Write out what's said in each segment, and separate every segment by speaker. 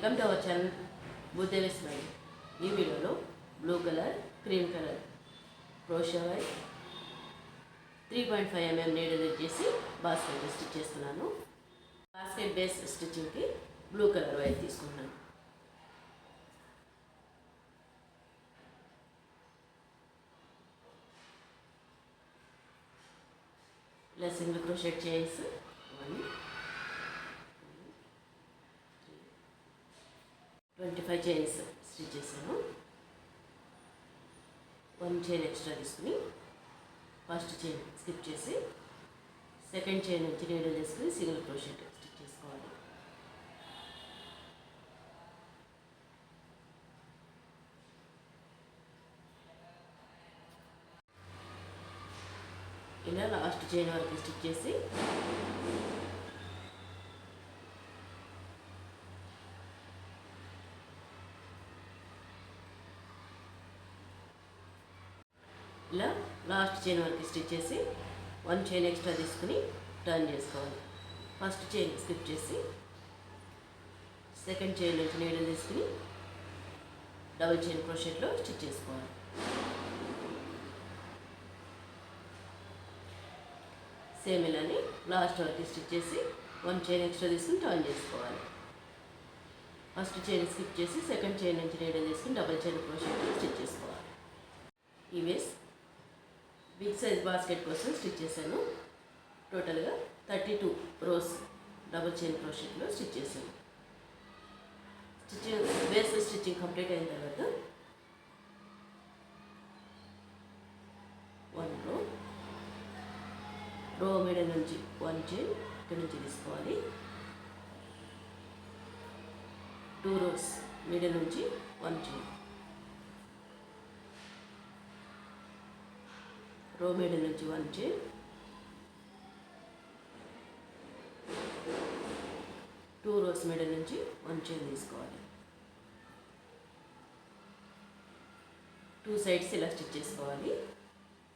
Speaker 1: Welcome to our channel Bhudevi smile. ఈ వీడియోలో blue colour, cream colour crochet wire 3.5 mm నీడలు చేసి బాస్కెట్ స్టిచ్ చేస్తున్నాను. బాస్కెట్ బేస్ స్టిచ్చింగ్కి బ్లూ కలర్ వైర్ తీసుకుంటున్నాను. ఇలా single crochet chains 25 chains stitch చేశాను. 1 చైన్ ఎక్స్ట్రా తీసుకుని ఫస్ట్ చైన్ స్కిప్ చేసి సెకండ్ చైన్ నుంచి నీడలు చేసుకుని సింగిల్ క్రోషెట్ స్టిచ్ చేసుకోవాలి. ఇలా లాస్ట్ చైన్ వరకు స్టిచ్ చేసి ఇలా లాస్ట్ చైన్ వరకు స్టిచ్ చేసి 1 చైన్ ఎక్స్ట్రా తీసుకుని టర్న్ చేసుకోవాలి. ఫస్ట్ చైన్ స్కిప్ చేసి సెకండ్ చైన్ నుంచి నీడలు తీసుకుని డబుల్ చైన్ క్రోషెట్లో స్టిచ్ చేసుకోవాలి. సేమ్ ఇలానే లాస్ట్ వరకు స్టిచ్ చేసి 1 చైన్ ఎక్స్ట్రా తీసుకుని టర్న్ చేసుకోవాలి. ఫస్ట్ చైన్ స్కిప్ చేసి సెకండ్ చైన్ నుంచి నీడలు తీసుకుని డబుల్ చైన్ క్రోషెట్లో స్టిచ్ చేసుకోవాలి. ఈ వేస్ బిగ్ సైజ్ బాస్కెట్ కోసం స్టిచ్ చేశాను. టోటల్గా 32 రోస్ డబుల్ చైన్ క్రోషెట్లో స్టిచ్ చేశాను. బేస్ స్టిచ్చింగ్ కంప్లీట్ అయిన తర్వాత 1 రో మిడిల్ నుంచి 1 చైన్ ఇక్కడ నుంచి తీసుకోవాలి. 2 రోస్ మిడిల్ నుంచి 1 చైన్, రో మిడిల్ నుంచి 1 చైన్, 2 రోస్ మిడిల్ నుంచి 1 చైన్ తీసుకోవాలి. 2 సైడ్స్ ఇలా స్టిచ్ చేసుకోవాలి.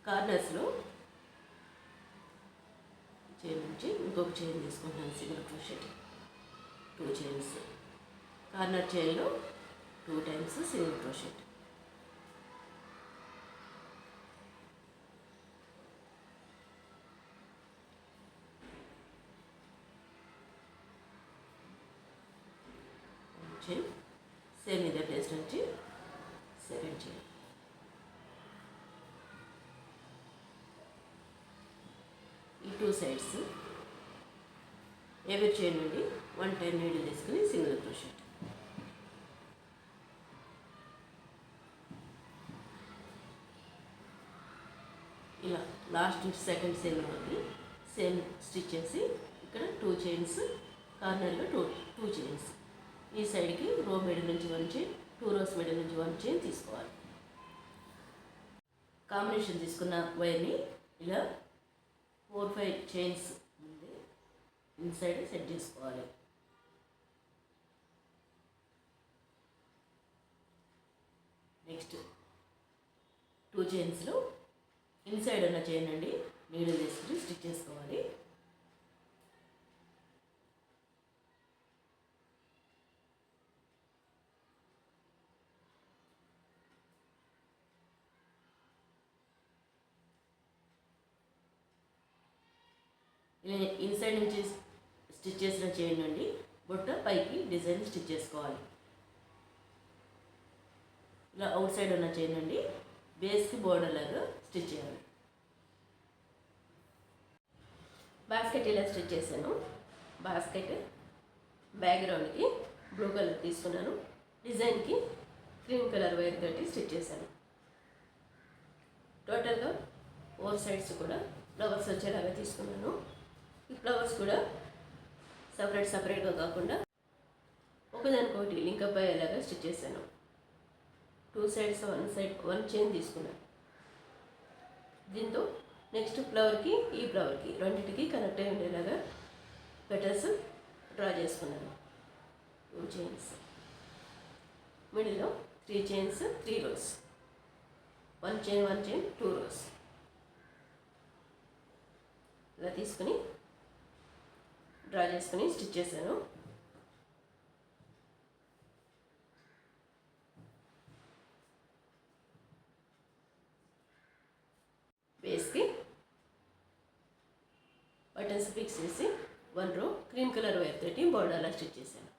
Speaker 1: కార్నర్స్లో చైన్ నుంచి ఇంకొక చైన్ తీసుకుంటున్నాను. సింగిల్ క్రోషెట్ 2 చైన్స్, కార్నర్ చైన్లో 2 times single crochet. Chain same ఇదే ప్లేస్ నుంచి సెకండ్ చైన్. ఈ 2 సైడ్స్ ఎవరి చైన్ నుండి 1 టైం నీడిల్ తీసుకుని సింగిల్ క్రోషెట్. ఇలా లాస్ట్ నుంచి సెకండ్ చైన్ వరకు సేమ్ స్టిచ్ చేసి ఇక్కడ 2 చైన్స్, కార్నర్లో 2 చైన్స్. ఈ సైడ్కి రో మిడిల్ నుంచి 1 చైన్, 2 రోస్ మిడిల్ నుంచి 1 చైన్ తీసుకోవాలి. కాంబినేషన్ తీసుకున్న వైర్ని ఇలా 4-5 చైన్స్ ఉంది ఇన్సైడ్ సెట్ చేసుకోవాలి. నెక్స్ట్ 2 చైన్స్లో ఇన్సైడ్ ఉన్న చైన్ అండి నీడిల్ తీసుకుని స్టిచ్ చేసుకోవాలి. ఇలా ఇన్సైడ్ నుంచి స్టిచ్ చేసిన చైన్ నుండి బుట్ట పైకి డిజైన్ స్టిచ్ చేసుకోవాలి. ఇలా అవుట్ సైడ్ ఉన్న చైన్ నుండి బేస్కి బోర్డర్ లాగా స్టిచ్ చేయాలి. బాస్కెట్ ఇలా స్టిచ్ చేశాను. బాస్కెట్ బ్యాక్గ్రౌండ్కి బ్లూ కలర్ తీసుకున్నాను. డిజైన్కి క్రీమ్ కలర్ వైర్ తోటి స్టిచ్ చేశాను. టోటల్గా 4 సైడ్స్ కూడా ఫ్లవర్స్ వచ్చేలాగా తీసుకున్నాను. ఈ ఫ్లవర్స్ కూడా సపరేట్గా కాకుండా ఒకదానికొకటి లింకప్ అయ్యేలాగా స్టిచ్ చేశాను. 2 సైడ్స్ 1 చైన్ తీసుకున్నాను. దీంతో నెక్స్ట్ ఫ్లవర్కి ఈ ఫ్లవర్కి రెండింటికి కనెక్ట్ అయి ఉండేలాగా పెటల్స్ డ్రా చేసుకున్నాను. 2 చైన్స్, మిడిల్లో 3 చైన్స్, 3 రోస్, 1 చైన్ 2 రోస్ ఇలా తీసుకుని డ్రా చేసుకుని స్టిచ్ చేశాను. బేస్కి బటన్స్ ఫిక్స్ చేసి 1 రో క్రీమ్ కలర్ వైర్ తోటి బోర్డర్ అలా స్టిచ్ చేశాను.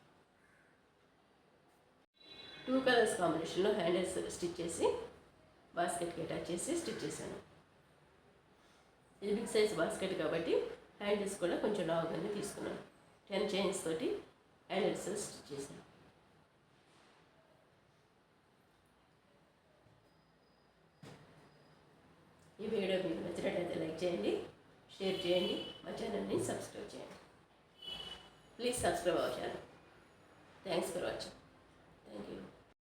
Speaker 1: 2 కలర్స్ కాంబినేషన్లో హ్యాండిల్స్ స్టిచ్ చేసి బాస్కెట్కి అటాచ్ చేసి స్టిచ్ చేశాను. ఇది బిగ్ సైజ్ బాస్కెట్ కాబట్టి హ్యాండిల్స్ కూడా కొంచెం లావుగానే తీసుకున్నాను. 10 చైన్స్ తోటి హ్యాండిల్స్ స్టిచ్ చేశాను. ఈ వీడియో మీకు నచ్చినట్లయితే లైక్ చేయండి, షేర్ చేయండి, మా ఛానల్ని సబ్స్క్రైబ్ చేయండి. Please subscribe our channel. Thanks for watching. Thank you.